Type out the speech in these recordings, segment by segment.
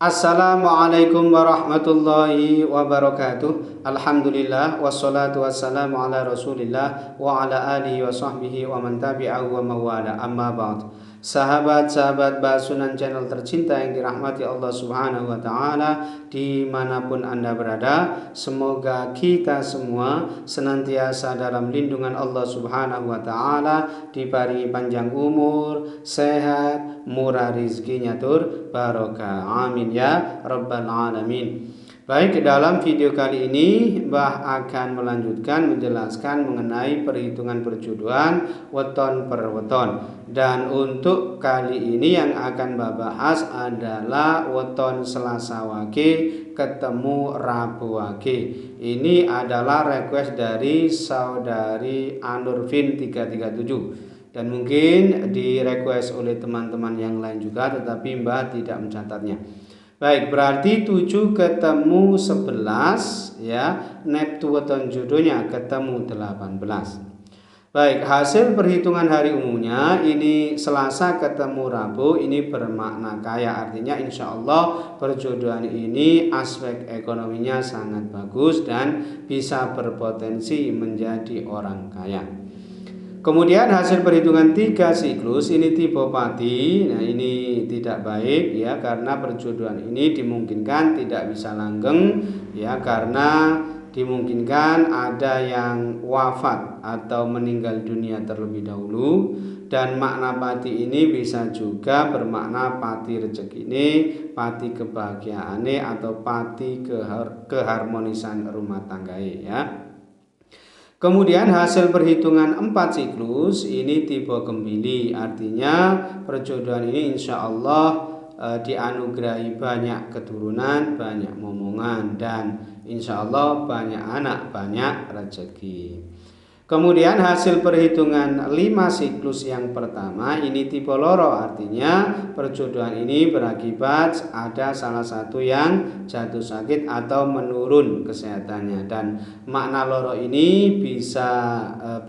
Assalamualaikum warahmatullahi wabarakatuh. Alhamdulillah wassalatu wassalamu ala Rasulillah wa ala alihi wa sahbihi wa man tabi'ahu wa mawala. Amma ba'd. Sahabat-sahabat Basunan channel tercinta yang dirahmati Allah Subhanahu wa taala dimanapun Anda berada, semoga kita semua senantiasa dalam lindungan Allah Subhanahu wa taala, diberi panjang umur, sehat, murah rizkinya tur barokah. Amin ya rabbal alamin. Baik, dalam video kali ini Mbah akan melanjutkan menjelaskan mengenai perhitungan perjodohan weton per weton. Dan untuk kali ini yang akan Mbah bahas adalah weton Selasa Wage ketemu Rabu Wage. Ini adalah request dari saudari Anurvin 337. Dan mungkin di request oleh teman-teman yang lain juga, tetapi Mbah tidak mencatatnya. Baik, berarti 7 ketemu 11 ya. Neptu weton jodohnya ketemu 18. Baik, hasil perhitungan hari umumnya ini Selasa ketemu Rabu, ini bermakna kaya. Artinya insya Allah perjodohan ini aspek ekonominya sangat bagus dan bisa berpotensi menjadi orang kaya. Kemudian hasil perhitungan 3 siklus ini tipe pati. Nah, ini tidak baik ya, karena perjodohan ini dimungkinkan tidak bisa langgeng ya, karena dimungkinkan ada yang wafat atau meninggal dunia terlebih dahulu. Dan makna pati ini bisa juga bermakna pati rezeki ini, pati kebahagiaan atau pati keharmonisan rumah tangga ya. Kemudian hasil perhitungan 4 siklus ini tipe gembili. Artinya perjodohan ini insya Allah dianugerahi banyak keturunan, banyak momongan, dan insya Allah banyak anak, banyak rezeki. Kemudian hasil perhitungan 5 siklus yang pertama ini tipe loro. Artinya perjodohan ini berakibat ada salah satu yang jatuh sakit atau menurun kesehatannya. Dan makna loro ini bisa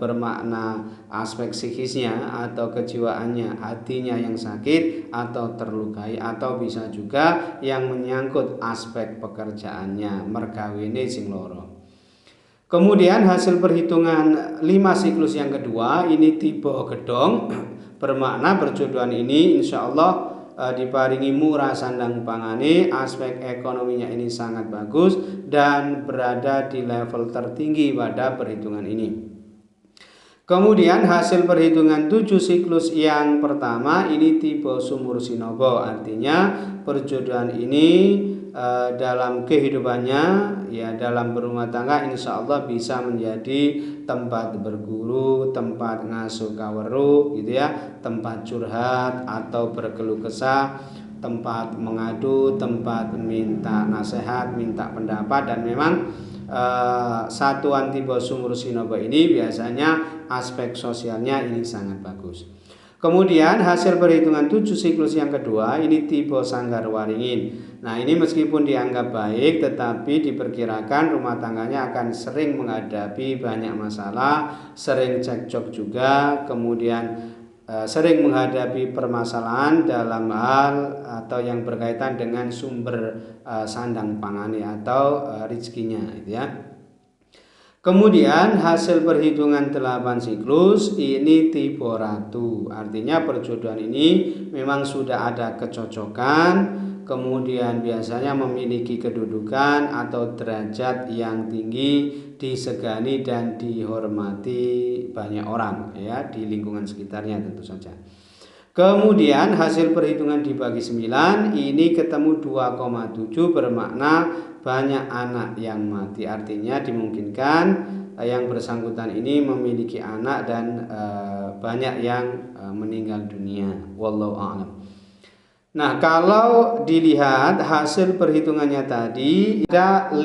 bermakna aspek psikisnya atau kejiwaannya, hatinya yang sakit atau terlukai, atau bisa juga yang menyangkut aspek pekerjaannya, mergawene sing loro. Kemudian hasil perhitungan 5 siklus yang kedua ini tipe gedong, bermakna perjodohan ini insya Allah diparingi murah sandang pangane, aspek ekonominya ini sangat bagus dan berada di level tertinggi pada perhitungan ini. Kemudian hasil perhitungan 7 siklus yang pertama ini tipe sumur sinobo. Artinya perjodohan ini dalam kehidupannya ya, dalam berumah tangga insya Allah bisa menjadi tempat berguru, tempat ngasuh kaweruh gitu ya, tempat curhat atau berkeluh kesah, tempat mengadu, tempat minta nasihat, minta pendapat. Dan memang satuan tipe sumur sinobo ini biasanya aspek sosialnya ini sangat bagus. Kemudian hasil perhitungan 7 siklus yang kedua ini tipe sanggar waringin. Nah, ini meskipun dianggap baik, tetapi diperkirakan rumah tangganya akan sering menghadapi banyak masalah, sering cekcok juga, kemudian sering menghadapi permasalahan dalam hal atau yang berkaitan dengan sumber sandang pangane atau rezekinya gitu ya. Kemudian hasil perhitungan 8 siklus ini tipe ratu. Artinya perjodohan ini memang sudah ada kecocokan, kemudian biasanya memiliki kedudukan atau derajat yang tinggi, disegani dan dihormati banyak orang ya, di lingkungan sekitarnya tentu saja. Kemudian hasil perhitungan dibagi 9 ini ketemu 2,7, bermakna banyak anak yang mati. Artinya dimungkinkan yang bersangkutan ini memiliki anak dan banyak yang meninggal dunia. Wallahu a'lam. Nah, kalau dilihat hasil perhitungannya tadi ada 5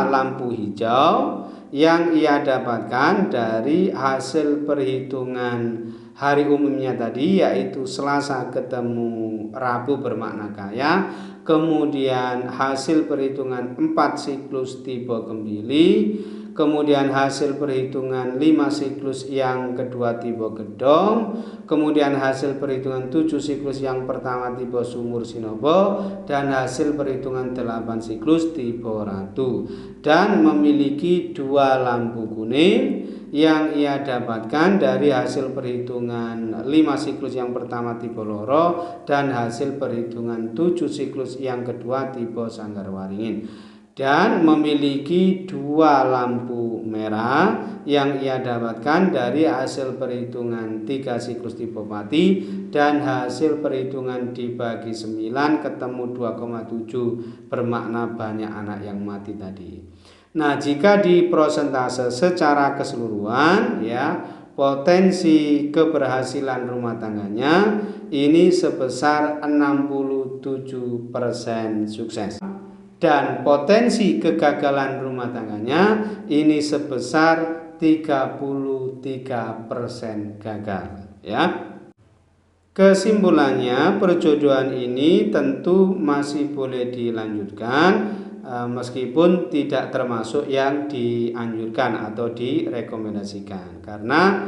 lampu hijau yang ia dapatkan dari hasil perhitungan hari umumnya tadi, yaitu Selasa ketemu Rabu bermakna kaya. Kemudian hasil perhitungan 4 siklus tipe gembili. kemudian hasil perhitungan 5 siklus yang kedua tipe gedong, kemudian hasil perhitungan 7 siklus yang pertama tipe sumur sinobo, dan hasil perhitungan 8 siklus tipe ratu, dan memiliki 2 lampu kuning yang ia dapatkan dari hasil perhitungan 5 siklus yang pertama tipe loro dan hasil perhitungan 7 siklus yang kedua tipe sanggar waringin, dan memiliki 2 lampu merah yang ia dapatkan dari hasil perhitungan 3 siklus tipe pati dan hasil perhitungan dibagi 9 ketemu 2,7 bermakna banyak anak yang mati tadi. Nah, jika diprosentase secara keseluruhan ya, potensi keberhasilan rumah tangganya ini sebesar 67% sukses. Dan potensi kegagalan rumah tangganya ini sebesar 33% gagal ya. Kesimpulannya, perjodohan ini tentu masih boleh dilanjutkan meskipun tidak termasuk yang dianjurkan atau direkomendasikan, karena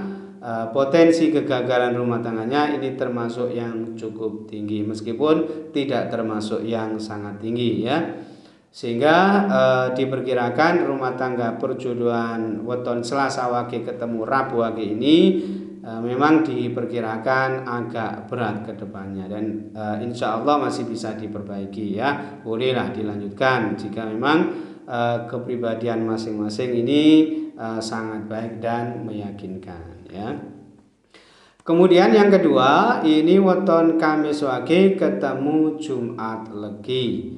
potensi kegagalan rumah tangganya ini termasuk yang cukup tinggi meskipun tidak termasuk yang sangat tinggi ya. Sehingga diperkirakan rumah tangga perjodohan weton Selasa wage ketemu Rabu wage ini memang diperkirakan agak berat ke depannya, dan insya Allah masih bisa diperbaiki ya. Bolehlah dilanjutkan jika memang kepribadian masing-masing ini sangat baik dan meyakinkan ya. Kemudian yang kedua, ini weton Kamis wage ketemu Jumat legi.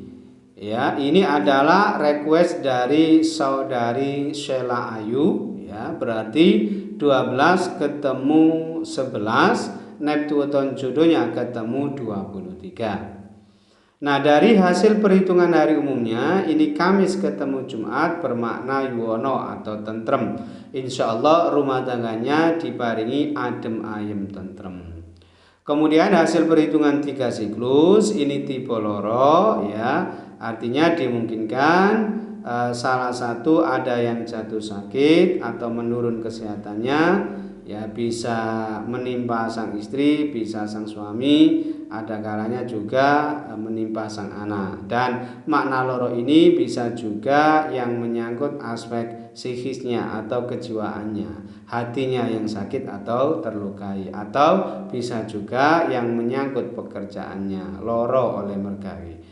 Ya, ini adalah request dari saudari Sheila Ayu ya, berarti 12 ketemu 11, Neptuton jodohnya ketemu 23. Nah, dari hasil perhitungan hari umumnya ini Kamis ketemu Jumat bermakna yuwono atau tentrem. Insya Allah rumah tangganya diparingi adem ayem tentrem. Kemudian hasil perhitungan 3 siklus ini tipe loro ya, artinya dimungkinkan salah satu ada yang jatuh sakit atau menurun kesehatannya ya, bisa menimpa sang istri, bisa sang suami, ada kalanya juga menimpa sang anak. Dan makna loro ini bisa juga yang menyangkut aspek psikisnya atau kejiwaannya, hatinya yang sakit atau terlukai, atau bisa juga yang menyangkut pekerjaannya, loro oleh mergawi,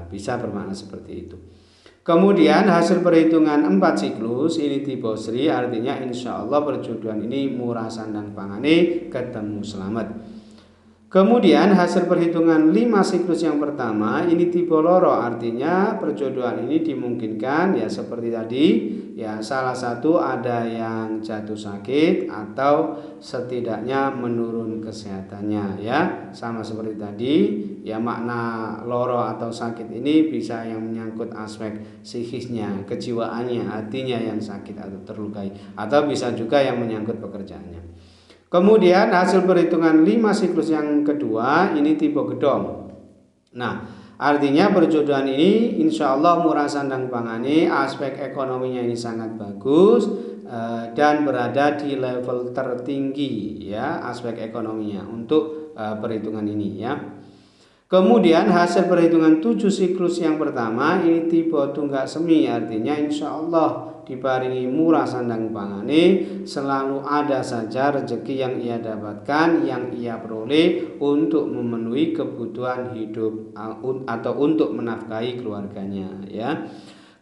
bisa bermakna seperti itu. Kemudian hasil perhitungan 4 siklus ini tipe Sri, artinya insya Allah perjodohan ini murah sandang pangane ketemu selamat. Kemudian hasil perhitungan 5 siklus yang pertama ini tipe loro, artinya perjodohan ini dimungkinkan ya seperti tadi ya, salah satu ada yang jatuh sakit atau setidaknya menurun kesehatannya ya, sama seperti tadi ya. Makna loro atau sakit ini bisa yang menyangkut aspek psikisnya, kejiwaannya, hatinya yang sakit atau terlukai, atau bisa juga yang menyangkut pekerjaannya. Kemudian hasil perhitungan 5 siklus yang kedua ini tipe gedong. Nah, artinya perjodohan ini insya Allah murah sandang pangane, aspek ekonominya ini sangat bagus dan berada di level tertinggi ya, aspek ekonominya untuk perhitungan ini ya. Kemudian hasil perhitungan 7 siklus yang pertama ini tipe tunggak semi, artinya insya Allah diparingi murah sandang pangane, selalu ada saja rezeki yang ia dapatkan, yang ia peroleh untuk memenuhi kebutuhan hidup atau untuk menafkahi keluarganya ya.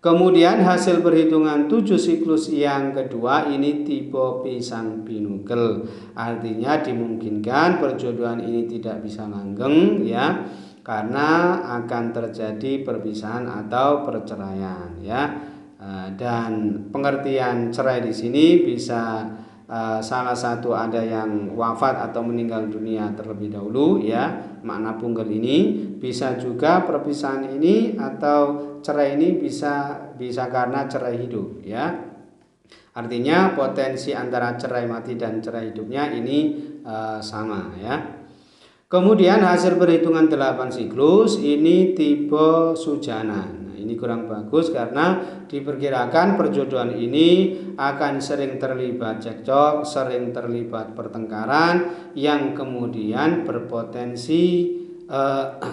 Kemudian hasil perhitungan 7 siklus yang kedua ini tipe pisang pinukel, artinya dimungkinkan perjodohan ini tidak bisa langgeng ya, karena akan terjadi perpisahan atau perceraian ya. Dan pengertian cerai di sini bisa salah satu ada yang wafat atau meninggal dunia terlebih dahulu ya, makna punggel ini. Bisa juga perpisahan ini atau cerai ini bisa karena cerai hidup ya, artinya potensi antara cerai mati dan cerai hidupnya ini sama ya. Kemudian hasil perhitungan 8 siklus ini tipe sujana. Nah, Ini kurang bagus karena diperkirakan perjodohan ini akan sering terlibat cekcok, sering terlibat pertengkaran yang kemudian berpotensi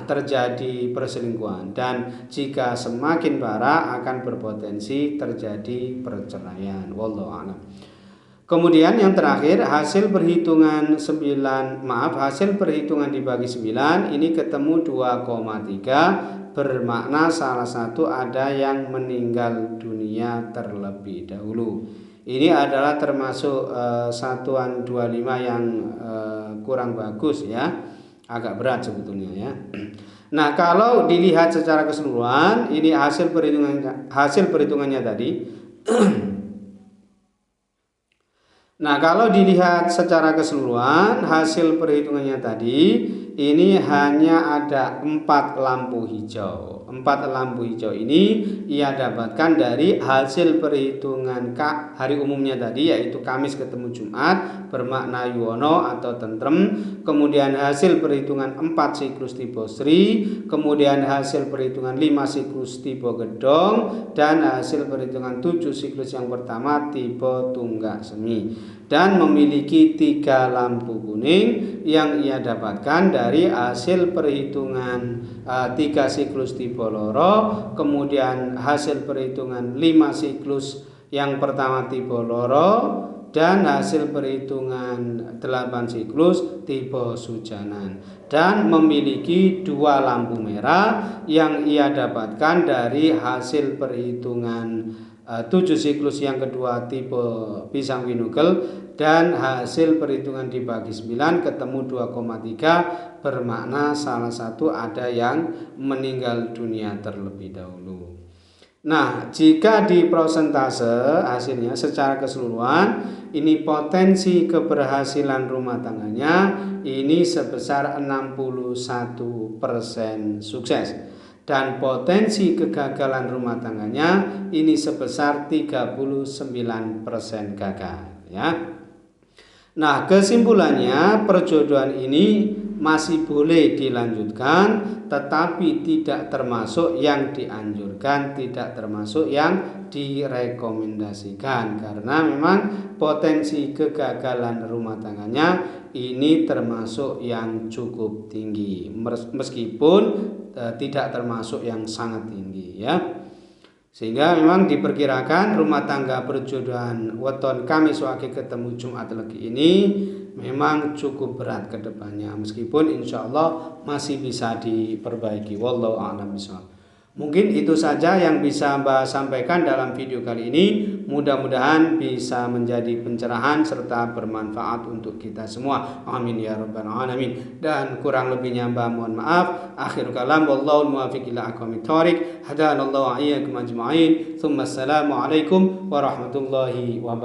terjadi perselingkuhan, dan jika semakin parah akan berpotensi terjadi perceraian. Wallahu a'lam. Kemudian yang terakhir, hasil perhitungan dibagi 9 ini ketemu 2,3, bermakna salah satu ada yang meninggal dunia terlebih dahulu. Ini adalah termasuk satuan 25 yang kurang bagus ya, agak berat sebetulnya ya. Nah, kalau dilihat secara keseluruhan, ini hasil perhitungannya tadi. Nah, kalau dilihat secara keseluruhan hasil perhitungannya tadi, ini hanya ada 4 lampu hijau. 4 lampu hijau ini ia dapatkan dari hasil perhitungan hari umumnya tadi, yaitu Kamis ketemu Jumat, bermakna yuwono atau tentrem. Kemudian hasil perhitungan 4 siklus tipe Sri, kemudian hasil perhitungan 5 siklus tipe Gedong, dan hasil perhitungan 7 siklus yang pertama tipe Tunggak Semi. Dan memiliki 3 lampu kuning yang ia dapatkan dari hasil perhitungan 3 siklus tipe Loro, kemudian hasil perhitungan 5 siklus yang pertama tipe Loro, dan hasil perhitungan 8 siklus tipe Sujanan, dan memiliki 2 lampu merah yang ia dapatkan dari hasil perhitungan 7 siklus yang kedua tipe Pisang Winugel, dan hasil perhitungan dibagi 9 ketemu 2,3, bermakna salah satu ada yang meninggal dunia terlebih dahulu. Nah, jika di prosentase hasilnya secara keseluruhan, ini potensi keberhasilan rumah tangganya ini sebesar 61% sukses, dan potensi kegagalan rumah tangganya ini sebesar 39% gagal ya. Nah, kesimpulannya perjodohan ini masih boleh dilanjutkan, tetapi tidak termasuk yang dianjurkan, tidak termasuk yang direkomendasikan, karena memang potensi kegagalan rumah tangganya ini termasuk yang cukup tinggi, meskipun tidak termasuk yang sangat tinggi ya. Sehingga memang diperkirakan rumah tangga perjodohan weton Kamis Wage ketemu Jumat Legi ini memang cukup berat ke depannya, meskipun insya Allah masih bisa diperbaiki. Wallahu a'lam bishawab. Mungkin itu saja yang bisa Mbak sampaikan dalam video kali ini. Mudah-mudahan bisa menjadi pencerahan serta bermanfaat untuk kita semua. Amin ya rabbal alamin. Dan kurang lebihnya Mbak mohon maaf. Akhir kalam, wallahul muwaffiq ila aqwamit thoriq. Hadanallahu wa iyyakum ajma'in. Tsumma assalamu alaikum warahmatullahi wabarakatuh.